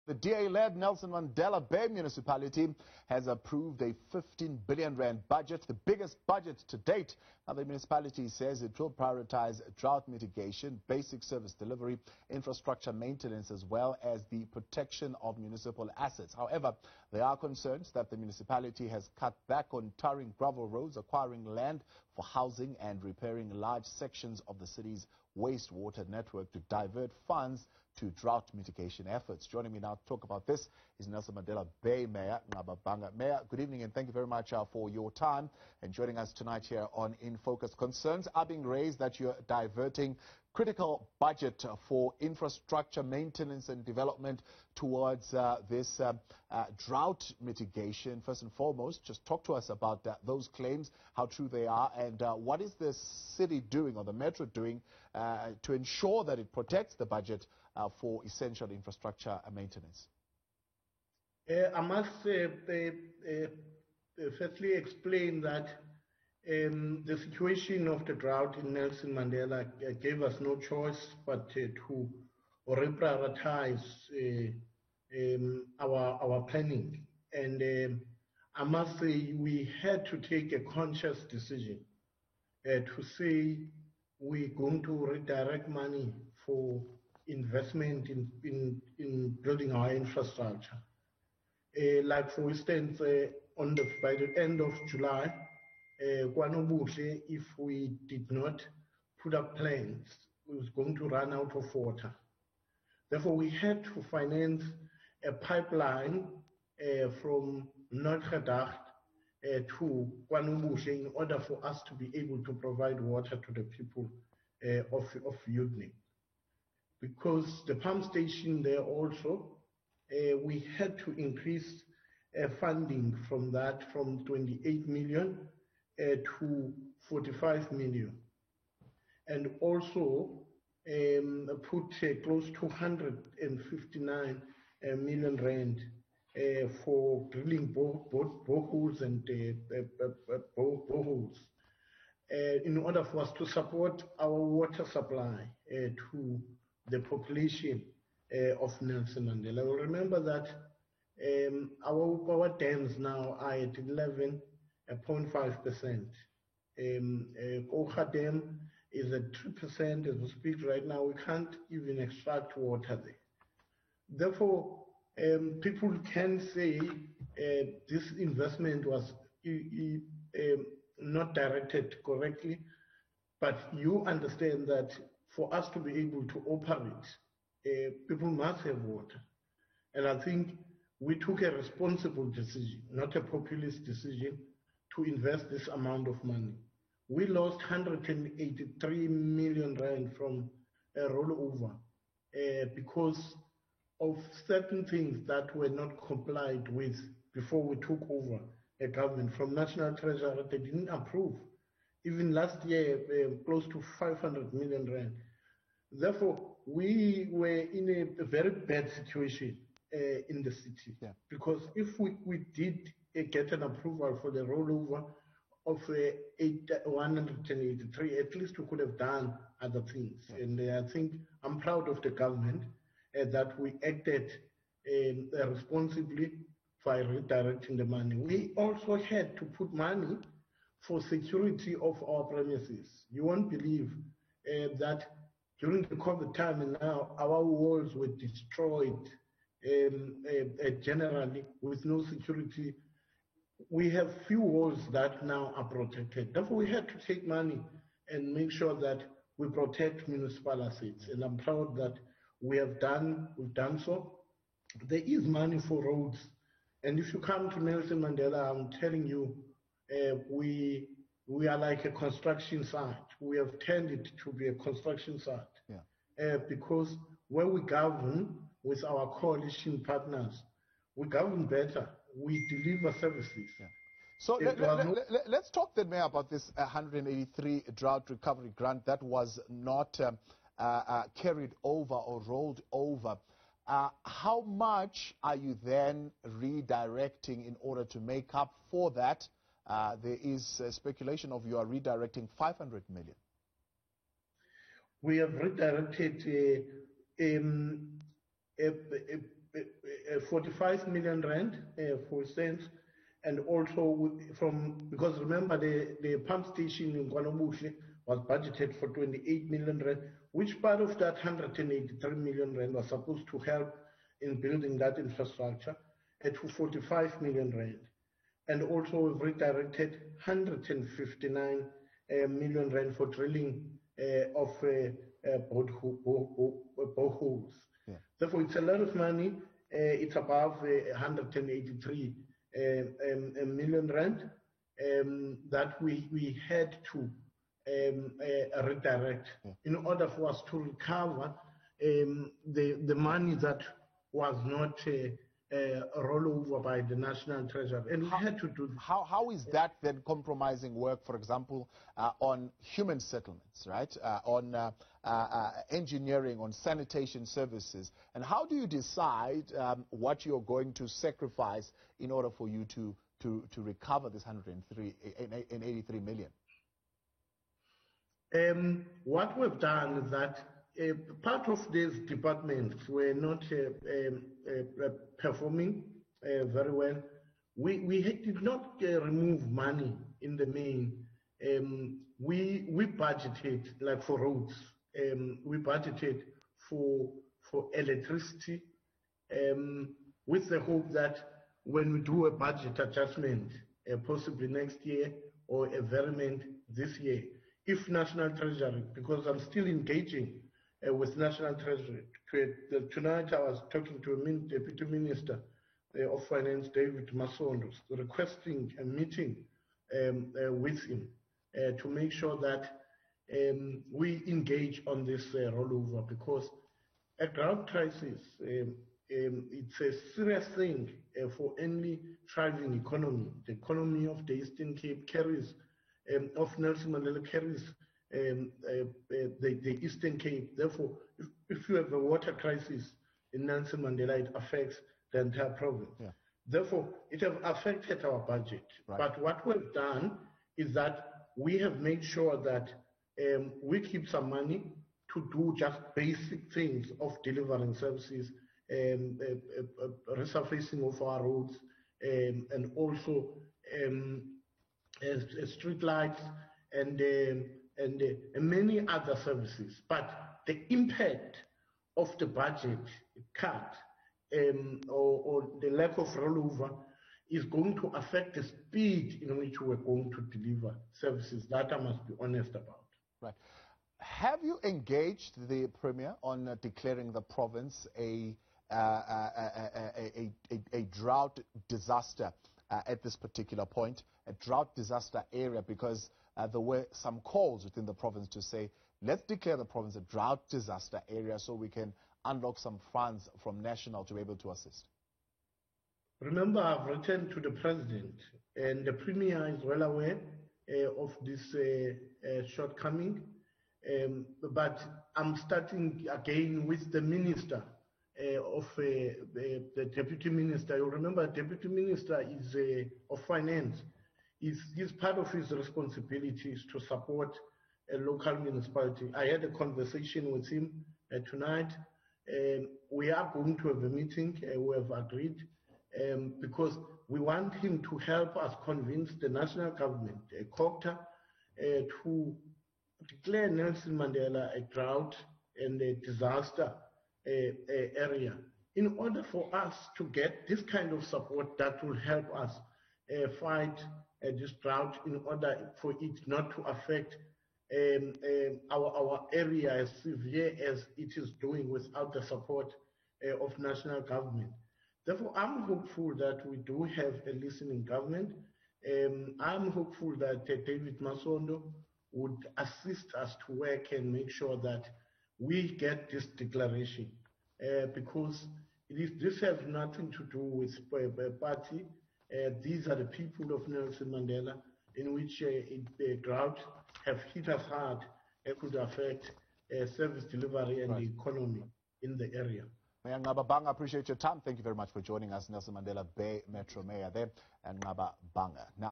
The DA-led Nelson Mandela Bay municipality has approved a 15 billion rand budget, the biggest budget to date. Now, the municipality says it will prioritize drought mitigation, basic service delivery, infrastructure maintenance, as well as the protection of municipal assets. However, there are concerns that the municipality has cut back on tarring gravel roads, acquiring land for housing and repairing large sections of the city's wastewater network to divert funds to drought mitigation efforts. Joining me now to talk about this is Nelson Mandela Bay Mayor Ngababanga. Mayor, good evening and thank you very much for your time and joining us tonight here on In Focus. Concerns are being raised that you're diverting critical budget for infrastructure maintenance and development towards this drought mitigation. First and foremost, just talk to us about those claims, how true they are, and what is the city doing or the metro doing to ensure that it protects the budget for essential infrastructure maintenance? I must firstly explain that the situation of the drought in Nelson Mandela gave us no choice but to reprioritize our planning. And I must say we had to take a conscious decision to say we're going to redirect money for investment in building our infrastructure. Like for instance, by the end of July, if we did not put up plans, we was going to run out of water. Therefore, we had to finance a pipeline from Noordgedacht to KwaNobuhle in order for us to be able to provide water to the people of Yudni. Because the pump station there also, we had to increase funding from 28 million to 45 million, and also put close to 159 million rand for drilling boreholes and boreholes in order for us to support our water supply to the population of Nelson Mandela. Well, remember that our dams now are at 11.5%. Kocha Dam is at 2% as we speak right now. We can't even extract water there. Therefore, people can say this investment was not directed correctly, but you understand that for us to be able to operate, people must have water. And I think we took a responsible decision, not a populist decision, to invest this amount of money. We lost 183 million rand from a rollover because of certain things that were not complied with before we took over a government. From National Treasury, they didn't approve. Even last year, close to 500 million rand. Therefore, we were in a very bad situation in the city. Yeah. Because if we did get an approval for the rollover of 183, at least we could have done other things. Yeah. And I think I'm proud of the government that we acted responsibly by redirecting the money. We also had to put money for security of our premises. You won't believe that during the COVID time and now our walls were destroyed generally with no security. We have few walls that now are protected. Therefore, we had to take money and make sure that we protect municipal assets. And I'm proud that we've done so. There is money for roads. And if you come to Nelson Mandela, I'm telling you, we are like a construction site. We have turned it to be a construction site. Yeah. Because where we govern with our coalition partners, we govern better. We deliver services. Yeah. So let's talk then, Mayor, about this 183 drought recovery grant that was not carried over or rolled over. How much are you then redirecting in order to make up for that? There is speculation of you are redirecting 500 million. We have redirected 45 million rand for cents, and also because remember the pump station in KwaNobuhle was budgeted for 28 million rand, which part of that 183 million rand was supposed to help in building that infrastructure to 45 million rand. And also we've redirected 159 million rand for drilling of boreholes. Yeah. Therefore, it's a lot of money. It's above 183 million rand that we had to redirect in order for us to recover the money that was not roll over by the National Treasury, and we had to do. How is that then compromising work, for example, on human settlements, right? On engineering, on sanitation services, and how do you decide what you're going to sacrifice in order for you to recover this 183 million? What we've done is that part of these departments were not performing very well. We did not remove money in the main. We budgeted, like for roads, we budgeted for electricity with the hope that when we do a budget adjustment, possibly next year, or a variant this year, if National Treasury, because I'm still engaging with National Treasury. Tonight I was talking to a Deputy Minister of Finance, David Masondo, requesting a meeting with him to make sure that we engage on this rollover, because a drought crisis, it's a serious thing for any thriving economy. The economy of the Eastern Cape carries, of Nelson Mandela carries the Eastern Cape. Therefore, if you have a water crisis in Nelson Mandela, it affects the entire province. Yeah. Therefore, it has affected our budget. Right. But what we've done is that we have made sure that we keep some money to do just basic things of delivering services, resurfacing of our roads, and also street lights and many other services. But the impact of the budget cut or the lack of rollover is going to affect the speed in which we're going to deliver services. That I must be honest about. Right. Have you engaged the Premier on declaring the province a drought disaster at this particular point, a drought disaster area, because there were some calls within the province to say, let's declare the province a drought disaster area so we can unlock some funds from national to be able to assist? Remember, I've written to the President, and the Premier is well aware of this shortcoming, but I'm starting again with the Minister of the Deputy Minister. You remember, Deputy Minister is of Finance. Is part of his responsibilities to support a local municipality. I had a conversation with him tonight. We are going to have a meeting. We have agreed because we want him to help us convince the national government, COGTA, to declare Nelson Mandela a drought and a disaster area, in order for us to get this kind of support that will help us fight this drought, in order for it not to affect our area as severe as it is doing without the support of national government. Therefore, I'm hopeful that we do have a listening government. I'm hopeful that David Masondo would assist us to work and make sure that we get this declaration, because this has nothing to do with a party. These are the people of Nelson Mandela, in which the drought have hit us hard and could affect service delivery and the economy in the area. Mayor Ngababanga, appreciate your time. Thank you very much for joining us. Nelson Mandela Bay Metro Mayor there, and Ngababanga. Now,